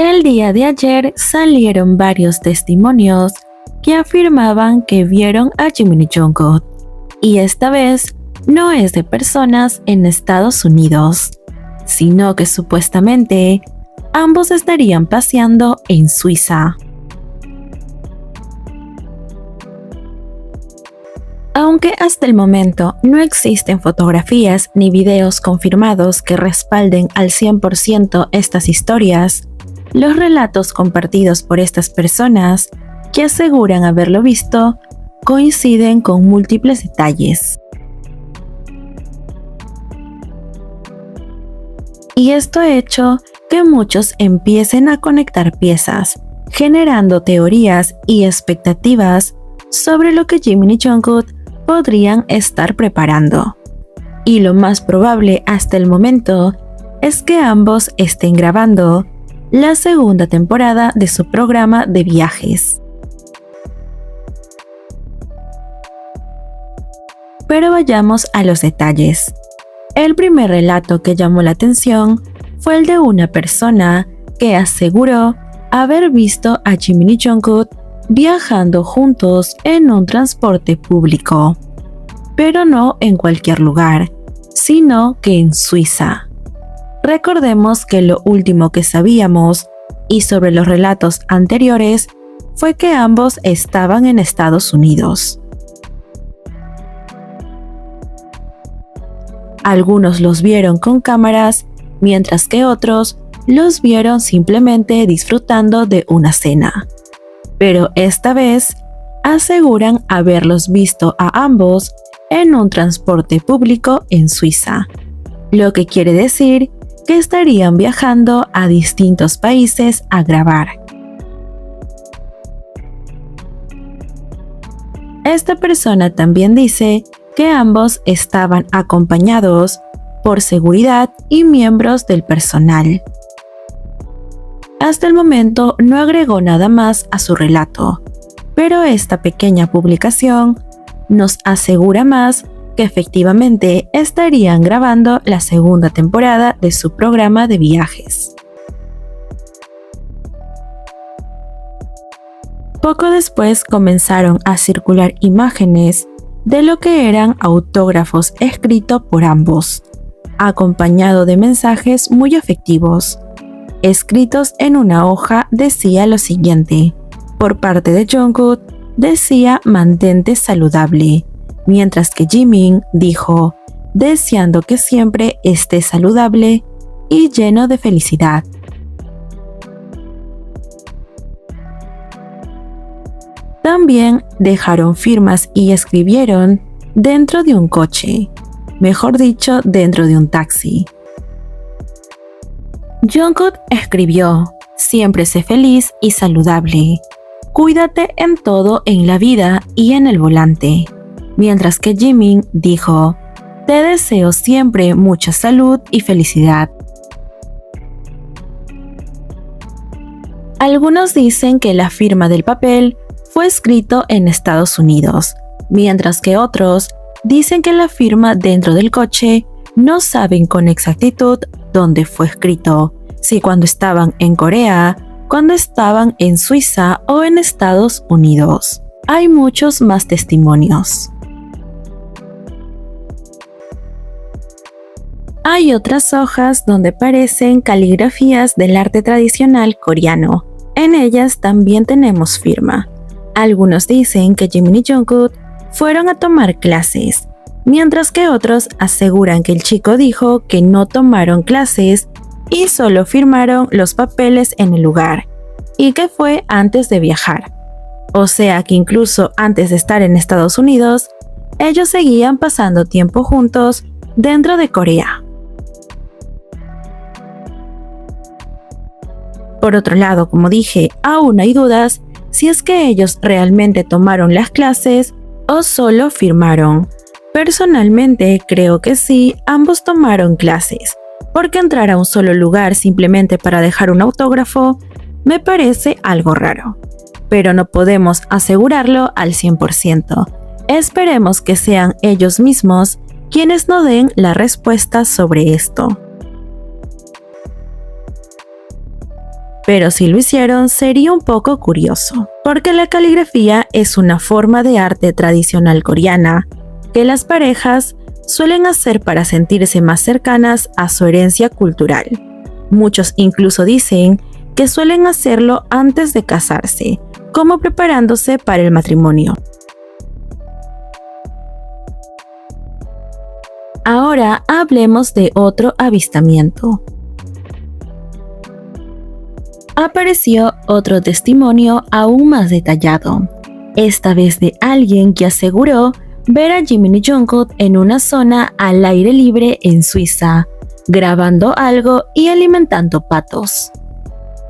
El día de ayer salieron varios testimonios que afirmaban que vieron a Jimin Jong-kook, y esta vez no es de personas en Estados Unidos, sino que supuestamente ambos estarían paseando en Suiza. Aunque hasta el momento no existen fotografías ni videos confirmados que respalden al 100% estas historias, los relatos compartidos por estas personas que aseguran haberlo visto coinciden con múltiples detalles. Y esto ha hecho que muchos empiecen a conectar piezas, generando teorías y expectativas sobre lo que Jimin y Jungkook podrían estar preparando. Y lo más probable hasta el momento es que ambos estén grabando la segunda temporada de su programa de viajes. Pero vayamos a los detalles. El primer relato que llamó la atención fue el de una persona que aseguró haber visto a Jimin y Jungkook viajando juntos en un transporte público, pero no en cualquier lugar, sino que en Suiza. Recordemos que lo último que sabíamos, y sobre los relatos anteriores, fue que ambos estaban en Estados Unidos. Algunos los vieron con cámaras, mientras que otros los vieron simplemente disfrutando de una cena. Pero esta vez aseguran haberlos visto a ambos en un transporte público en Suiza, lo que quiere decir que estarían viajando a distintos países a grabar. Esta persona también dice que ambos estaban acompañados por seguridad y miembros del personal. Hasta el momento no agregó nada más a su relato, pero esta pequeña publicación nos asegura más que efectivamente estarían grabando la segunda temporada de su programa de viajes. Poco después comenzaron a circular imágenes de lo que eran autógrafos escritos por ambos, acompañado de mensajes muy efectivos. Escritos en una hoja decía lo siguiente: por parte de Jungkook decía mantente saludable, mientras que Jimin dijo deseando que siempre esté saludable y lleno de felicidad. También dejaron firmas y escribieron dentro de un coche, mejor dicho, dentro de un taxi. Jungkook escribió: siempre sé feliz y saludable. Cuídate en todo en la vida y en el volante. Mientras que Jimin dijo: te deseo siempre mucha salud y felicidad. Algunos dicen que la firma del papel fue escrito en Estados Unidos, mientras que otros dicen que la firma dentro del coche no saben con exactitud dónde fue escrito, si cuando estaban en Corea, cuando estaban en Suiza o en Estados Unidos. Hay muchos más testimonios. Hay otras hojas donde aparecen caligrafías del arte tradicional coreano. En ellas también tenemos firma. Algunos dicen que Jimin y Jungkook fueron a tomar clases, mientras que otros aseguran que el chico dijo que no tomaron clases y solo firmaron los papeles en el lugar, y que fue antes de viajar. O sea que incluso antes de estar en Estados Unidos, ellos seguían pasando tiempo juntos dentro de Corea. Por otro lado, como dije, aún hay dudas si es que ellos realmente tomaron las clases o solo firmaron. Personalmente creo que sí, ambos tomaron clases, porque entrar a un solo lugar simplemente para dejar un autógrafo me parece algo raro, pero no podemos asegurarlo al 100%. Esperemos que sean ellos mismos quienes nos den la respuesta sobre esto. pero si lo hicieron sería un poco curioso, porque la caligrafía es una forma de arte tradicional coreana que las parejas suelen hacer para sentirse más cercanas a su herencia cultural. Muchos incluso dicen que suelen hacerlo antes de casarse, como preparándose para el matrimonio. Ahora hablemos de otro avistamiento. Apareció otro testimonio aún más detallado, esta vez de alguien que aseguró ver a Jimin Jungkook en una zona al aire libre en Suiza, grabando algo y alimentando patos.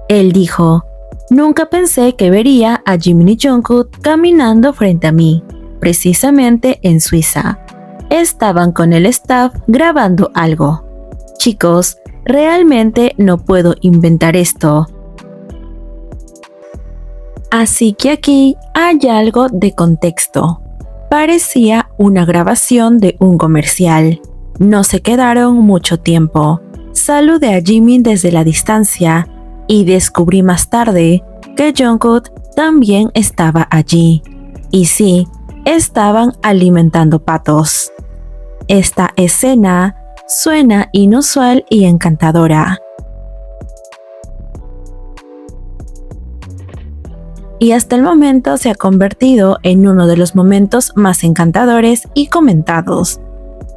Él dijo: "Nunca pensé que vería a Jimin Jungkook caminando frente a mí, precisamente en Suiza. Estaban con el staff grabando algo. Chicos, realmente no puedo inventar esto". Así que aquí hay algo de contexto. Parecía una grabación de un comercial. No se quedaron mucho tiempo. Saludé a Jimin desde la distancia y descubrí más tarde que Jungkook también estaba allí. Y sí, estaban alimentando patos. Esta escena suena inusual y encantadora. Y hasta el momento se ha convertido en uno de los momentos más encantadores y comentados,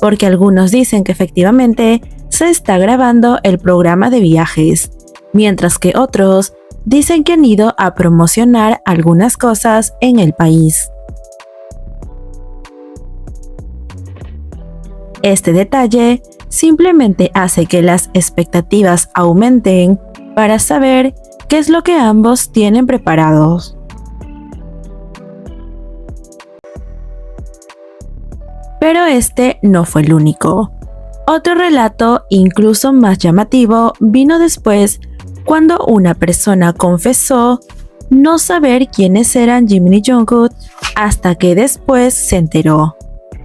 porque algunos dicen que efectivamente se está grabando el programa de viajes, mientras que otros dicen que han ido a promocionar algunas cosas en el país. Este detalle simplemente hace que las expectativas aumenten para saber qué es lo que ambos tienen preparados. Pero este no fue el único. Otro relato, incluso más llamativo, vino después cuando una persona confesó no saber quiénes eran Jimin y Jungkook hasta que después se enteró.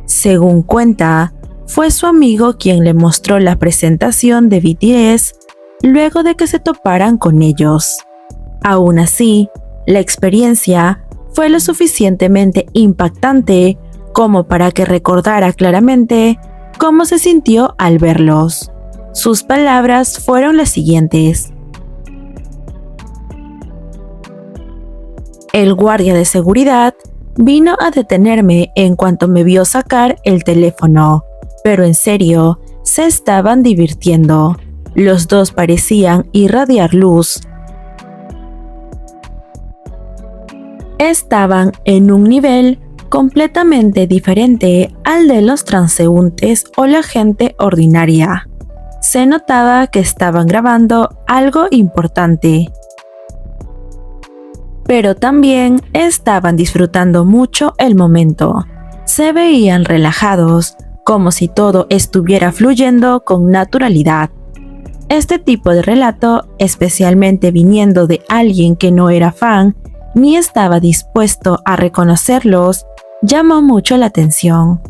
Según cuenta, fue su amigo quien le mostró la presentación de BTS luego de que se toparan con ellos. Aún así, la experiencia fue lo suficientemente impactante como para que recordara claramente cómo se sintió al verlos. Sus palabras fueron las siguientes: "El guardia de seguridad vino a detenerme en cuanto me vio sacar el teléfono, pero en serio, se estaban divirtiendo. Los dos parecían irradiar luz. Estaban en un nivel completamente diferente al de los transeúntes o la gente ordinaria. Se notaba que estaban grabando algo importante, pero también estaban disfrutando mucho el momento. Se veían relajados, como si todo estuviera fluyendo con naturalidad". Este tipo de relato, especialmente viniendo de alguien que no era fan ni estaba dispuesto a reconocerlos, llamó mucho la atención,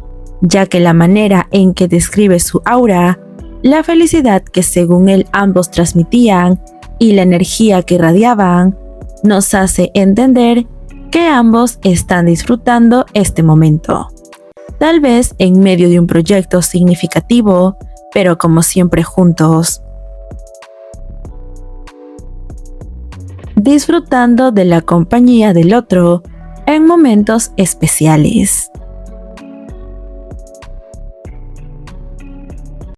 ya que la manera en que describe su aura, la felicidad que según él ambos transmitían y la energía que irradiaban, nos hace entender que ambos están disfrutando este momento. Tal vez en medio de un proyecto significativo, pero como siempre juntos, disfrutando de la compañía del otro en momentos especiales.